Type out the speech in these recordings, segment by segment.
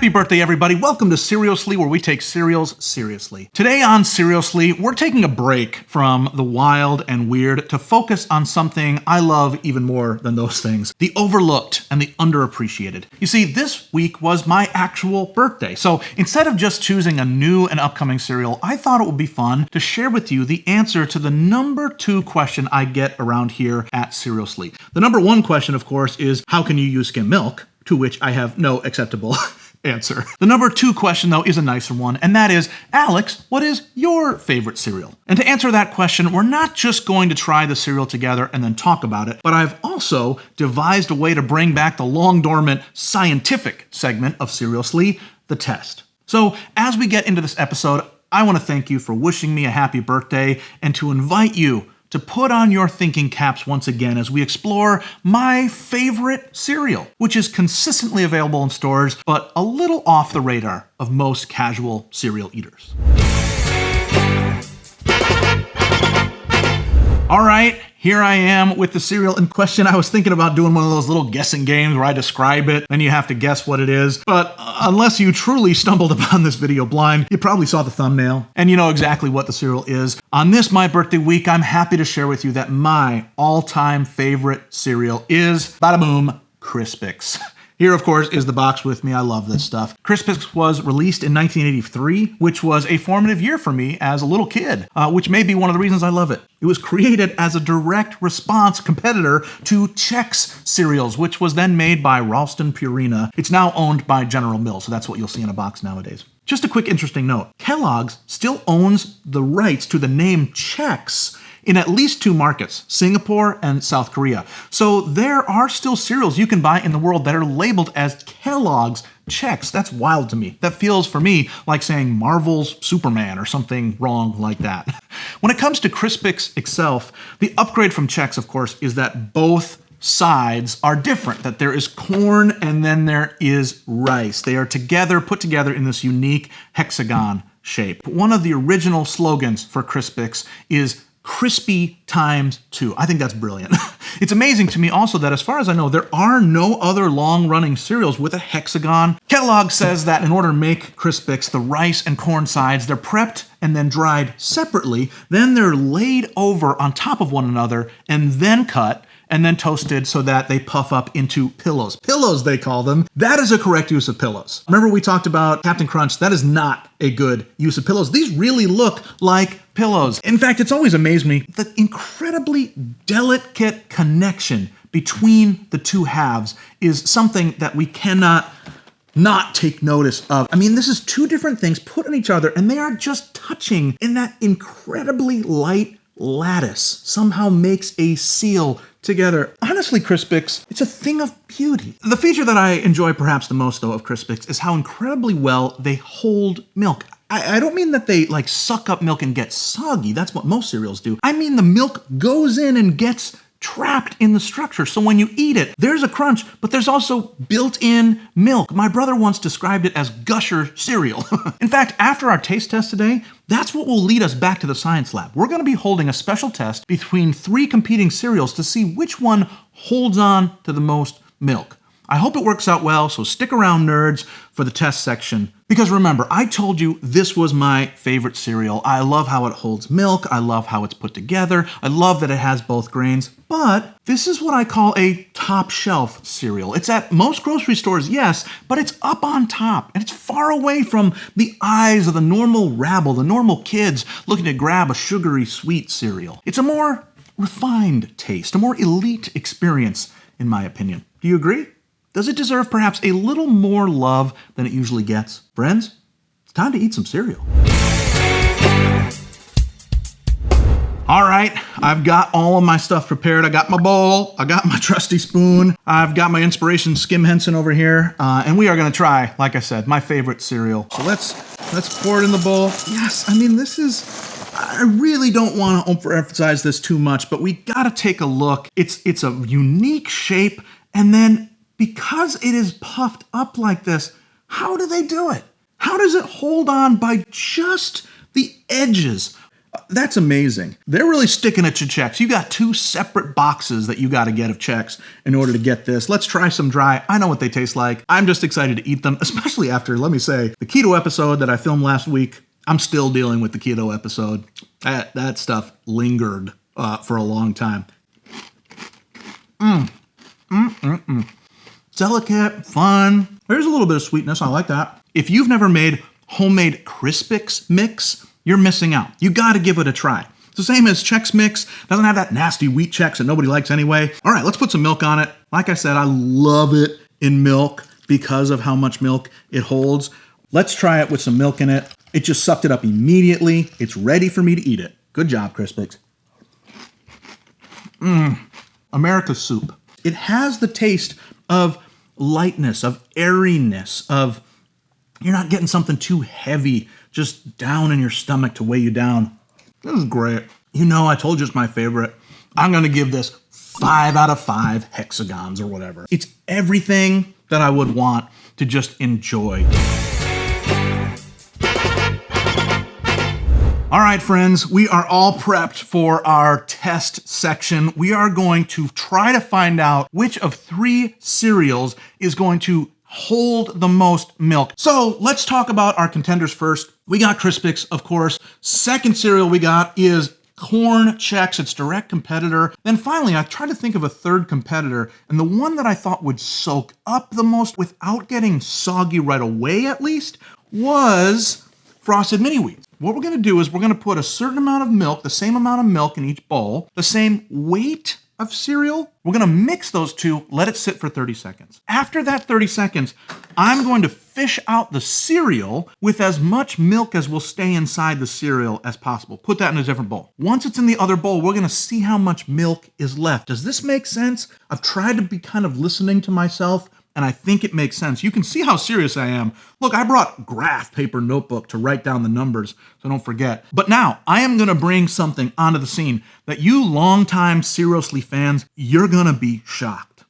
Happy birthday, everybody. Welcome to Cerealsly, where we take cereals seriously. Today on Cerealsly, we're taking a break from the wild and weird to focus on something I love even more than those things, the overlooked and the underappreciated. You see, this week was my actual birthday. So instead of just choosing a new and upcoming cereal, I thought it would be fun to share with you the answer to the number 2 question I get around here at Cerealsly. The number 1 question, of course, is how can you use skim milk? To which I have no acceptable answer. The number 2 question, though, is a nicer one, and that is, Alex, what is your favorite cereal? And to answer that question, we're not just going to try the cereal together and then talk about it, but I've also devised a way to bring back the long-dormant scientific segment of Cerealsly, the test. So as we get into this episode, I want to thank you for wishing me a happy birthday and to invite you to put on your thinking caps once again as we explore my favorite cereal, which is consistently available in stores, but a little off the radar of most casual cereal eaters. All right, here I am with the cereal in question. I was thinking about doing one of those little guessing games where I describe it, then you have to guess what it is. But unless you truly stumbled upon this video blind, you probably saw the thumbnail and you know exactly what the cereal is. On this, my birthday week, I'm happy to share with you that my all-time favorite cereal is, bada boom, Crispix. Here, of course, is the box with me. I love this stuff. Crispix was released in 1983, which was a formative year for me as a little kid, which may be one of the reasons I love it. It was created as a direct response competitor to Chex cereals, which was then made by Ralston Purina. It's now owned by General Mills, so that's what you'll see in a box nowadays. Just a quick interesting note. Kellogg's still owns the rights to the name Chex in at least 2 markets, Singapore and South Korea. So there are still cereals you can buy in the world that are labeled as Kellogg's Chex. That's wild to me. That feels, for me, like saying Marvel's Superman or something wrong like that. When it comes to Crispix itself, the upgrade from Chex, of course, is that both sides are different, that there is corn and then there is rice. They are put together in this unique hexagon shape. One of the original slogans for Crispix is crispy times 2. I think that's brilliant. It's amazing to me also that, as far as I know, there are no other long-running cereals with a hexagon. Kellogg says that in order to make Crispix, the rice and corn sides, they're prepped and then dried separately. Then they're laid over on top of one another and then cut and then toasted so that they puff up into pillows. Pillows, they call them. That is a correct use of pillows. Remember we talked about Captain Crunch? That is not a good use of pillows. These really look like pillows. In fact, it's always amazed me the incredibly delicate connection between the 2 halves is something that we cannot not take notice of. I mean, this is 2 different things put on each other and they are just touching in that incredibly light lattice. Somehow makes a seal together. Honestly, Crispix, it's a thing of beauty. The feature that I enjoy perhaps the most, though, of Crispix is how incredibly well they hold milk. I don't mean that they like suck up milk and get soggy. That's what most cereals do. I mean the milk goes in and gets trapped in the structure. So when you eat it, there's a crunch, but there's also built-in milk. My brother once described it as gusher cereal. In fact, after our taste test today, that's what will lead us back to the science lab. We're going to be holding a special test between 3 competing cereals to see which one holds on to the most milk. I hope it works out well, so stick around, nerds, for the test section. Because remember, I told you this was my favorite cereal. I love how it holds milk. I love how it's put together. I love that it has both grains. But this is what I call a top shelf cereal. It's at most grocery stores, yes, but it's up on top. And it's far away from the eyes of the normal rabble, the normal kids looking to grab a sugary sweet cereal. It's a more refined taste, a more elite experience, in my opinion. Do you agree? Does it deserve perhaps a little more love than it usually gets? Friends, it's time to eat some cereal. All right, I've got all of my stuff prepared. I got my bowl, I got my trusty spoon, I've got my inspiration Skim Henson over here, and we are gonna try, like I said, my favorite cereal. So let's pour it in the bowl. Yes, I mean, I really don't want to overemphasize this too much, but we gotta take a look. It's a unique shape, and then because it is puffed up like this, how do they do it? How does it hold on by just the edges? That's amazing. They're really sticking it to Chex. You got 2 separate boxes that you got to get of Chex in order to get this. Let's try some dry. I know what they taste like. I'm just excited to eat them, especially after, let me say, the keto episode that I filmed last week. I'm still dealing with the keto episode. That stuff lingered for a long time. Delicate, fun. There's a little bit of sweetness. I like that. If you've never made homemade Crispix mix, you're missing out. You got to give it a try. It's the same as Chex Mix. Doesn't have that nasty wheat Chex that nobody likes anyway. All right, let's put some milk on it. Like I said, I love it in milk because of how much milk it holds. Let's try it with some milk in it. It just sucked it up immediately. It's ready for me to eat it. Good job, Crispix. America's soup. It has the taste of lightness, of airiness, of you're not getting something too heavy just down in your stomach to weigh you down. This is great. You know, I told you it's my favorite. I'm going to give this 5 out of 5 hexagons or whatever. It's everything that I would want to just enjoy. All right, friends, we are all prepped for our test section. We are going to try to find out which of 3 cereals is going to hold the most milk. So let's talk about our contenders first. We got Crispix, of course. Second cereal we got is Corn Chex, its direct competitor. Then finally, I tried to think of a third competitor, and the one that I thought would soak up the most without getting soggy right away at least was Frosted Mini Wheats. What we're gonna do is we're gonna put a certain amount of milk, the same amount of milk in each bowl, the same weight of cereal. We're gonna mix those two, let it sit for 30 seconds. After that 30 seconds, I'm going to fish out the cereal with as much milk as will stay inside the cereal as possible. Put that in a different bowl. Once it's in the other bowl, we're gonna see how much milk is left. Does this make sense? I've tried to be kind of listening to myself, and I think it makes sense. You can see how serious I am. Look, I brought graph paper notebook to write down the numbers so don't forget. But now, I am gonna bring something onto the scene that you longtime Cerealsly fans, you're gonna be shocked.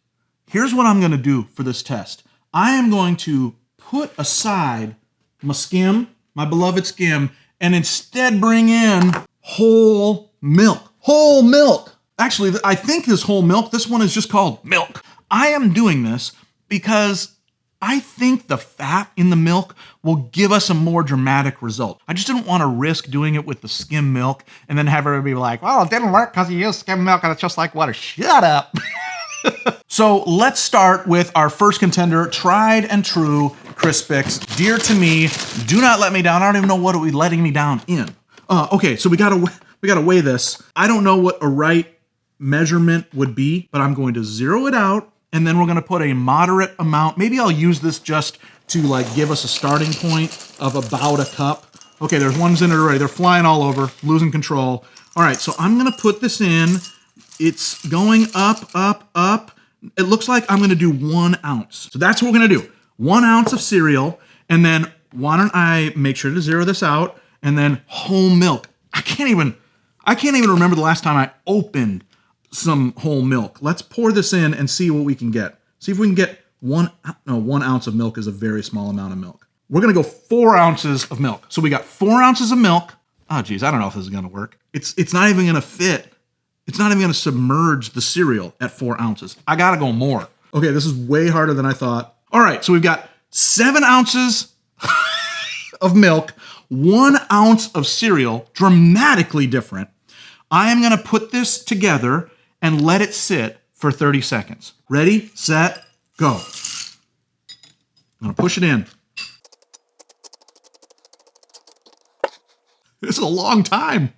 Here's what I'm gonna do for this test. I am going to put aside my skim, my beloved skim, and instead bring in whole milk. Whole milk! Actually, I think this whole milk, this one is just called milk. I am doing this because I think the fat in the milk will give us a more dramatic result. I just didn't want to risk doing it with the skim milk and then have everybody be like, well, it didn't work because you used skim milk and it's just like water. Shut up. So let's start with our first contender, tried and true Crispix. Dear to me, do not let me down. I don't even know what are we letting me down in. Okay, so we gotta weigh this. I don't know what a right measurement would be, but I'm going to zero it out. And then we're gonna put a moderate amount. Maybe I'll use this just to like give us a starting point of about a cup. Okay, there's ones in it already. They're flying all over, losing control. All right, so I'm gonna put this in. It's going up, up, up. It looks like I'm gonna do 1 ounce. So that's what we're gonna do. 1 ounce of cereal, and then why don't I make sure to zero this out, and then whole milk. I can't even remember the last time I opened some whole milk. Let's pour this in and see what we can get. See if we can get 1 ounce of milk is a very small amount of milk. We're gonna go 4 ounces of milk. So we got 4 ounces of milk. Oh geez, I don't know if this is gonna work. It's not even gonna fit. It's not even gonna submerge the cereal at 4 ounces. I gotta go more. Okay, this is way harder than I thought. All right, so we've got 7 ounces of milk, 1 ounce of cereal, dramatically different. I am gonna put this together and let it sit for 30 seconds. Ready, set, go. I'm gonna push it in. This is a long time.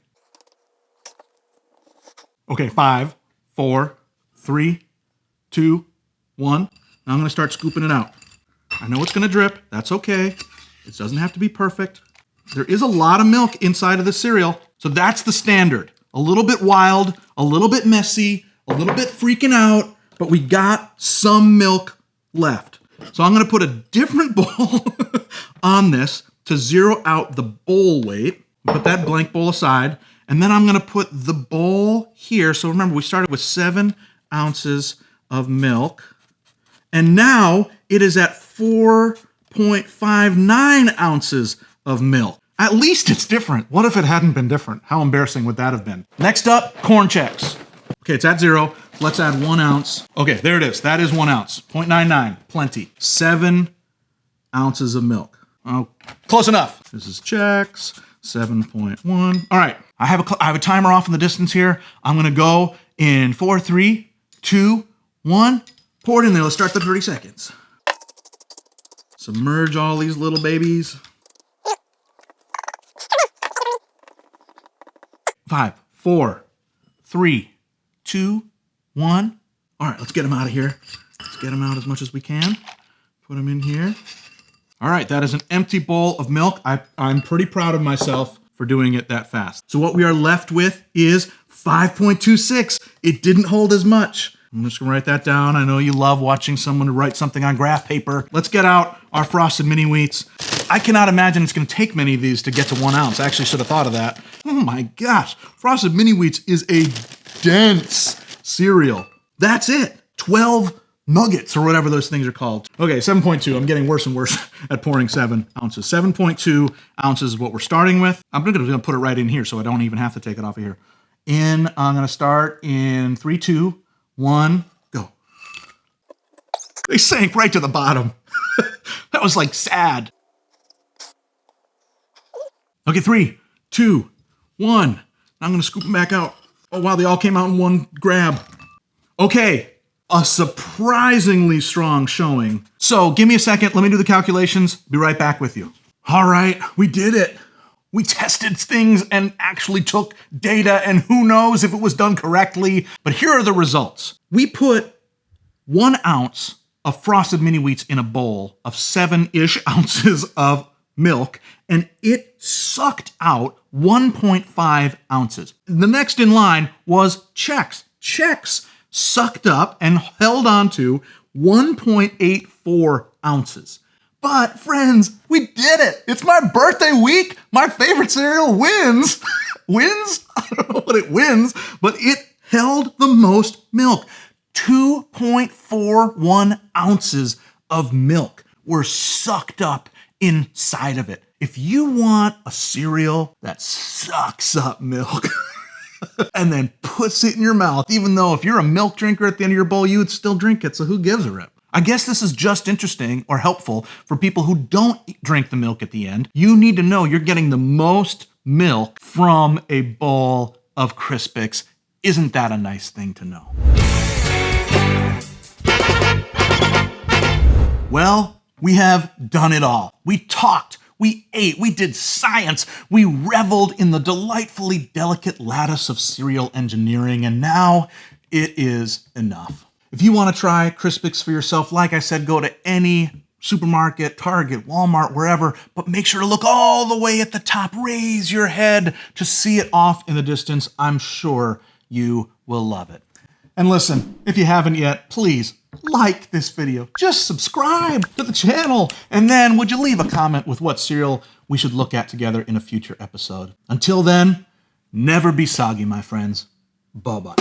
Okay, 5, 4, 3, 2, 1. Now I'm gonna start scooping it out. I know it's gonna drip, that's okay. It doesn't have to be perfect. There is a lot of milk inside of the cereal, so that's the standard. A little bit wild, a little bit messy, a little bit freaking out, but we got some milk left. So I'm gonna put a different bowl on this to zero out the bowl weight. Put that blank bowl aside, and then I'm gonna put the bowl here. So remember, we started with 7 ounces of milk, and now it is at 4.59 ounces of milk. At least it's different. What if it hadn't been different? How embarrassing would that have been? Next up, corn checks. Okay, it's at 0. Let's add 1 ounce. Okay, there it is. That is 1 ounce. 0.99, plenty. 7 ounces of milk. Oh, close enough. This is checks, 7.1. All right, I have a timer off in the distance here. I'm gonna go in 4, 3, 2, 1. Pour it in there. Let's start the 30 seconds. Submerge all these little babies. 5, 4, 3, 2, 1. All right, let's get them out of here. Let's get them out as much as we can. Put them in here. All right, that is an empty bowl of milk. I'm pretty proud of myself for doing it that fast. So what we are left with is 5.26. It didn't hold as much. I'm just gonna write that down. I know you love watching someone write something on graph paper. Let's get out our frosted mini wheats. I cannot imagine it's gonna take many of these to get to 1 ounce. I actually should have thought of that. Oh my gosh, frosted mini wheats is a dense cereal. That's it, 12 nuggets or whatever those things are called. Okay, 7.2, I'm getting worse and worse at pouring 7 ounces. 7.2 ounces is what we're starting with. I'm gonna put it right in here so I don't even have to take it off of here. I'm gonna start in 3, 2, 1, go. They sank right to the bottom. That was like sad. Okay, 3, 2, 1. I'm gonna scoop them back out. Oh wow, they all came out in one grab. Okay, a surprisingly strong showing. So give me a second, let me do the calculations, be right back with you. All right, we did it. We tested things and actually took data, and who knows if it was done correctly, but here are the results. We put 1 ounce of frosted mini wheats in a bowl of 7-ish ounces of milk, and it sucked out 1.5 ounces. The next in line was Chex. Chex sucked up and held on to 1.84 ounces. But friends, we did it. It's my birthday week. My favorite cereal wins. Wins? I don't know what it wins, but it held the most milk. 2.41 ounces of milk were sucked up inside of it. If you want a cereal that sucks up milk and then puts it in your mouth, even though if you're a milk drinker at the end of your bowl, you would still drink it, so who gives a rip? I guess this is just interesting or helpful for people who don't drink the milk at the end. You need to know you're getting the most milk from a bowl of Crispix. Isn't that a nice thing to know? Well, we have done it all. We talked, we ate, we did science, we reveled in the delightfully delicate lattice of cereal engineering, and now it is enough. If you want to try Crispix for yourself, like I said, go to any supermarket, Target, Walmart, wherever, but make sure to look all the way at the top. Raise your head to see it off in the distance. I'm sure you will love it. And listen, if you haven't yet, please like this video. Just subscribe to the channel. And then would you leave a comment with what cereal we should look at together in a future episode? Until then, never be soggy, my friends. Bye-bye.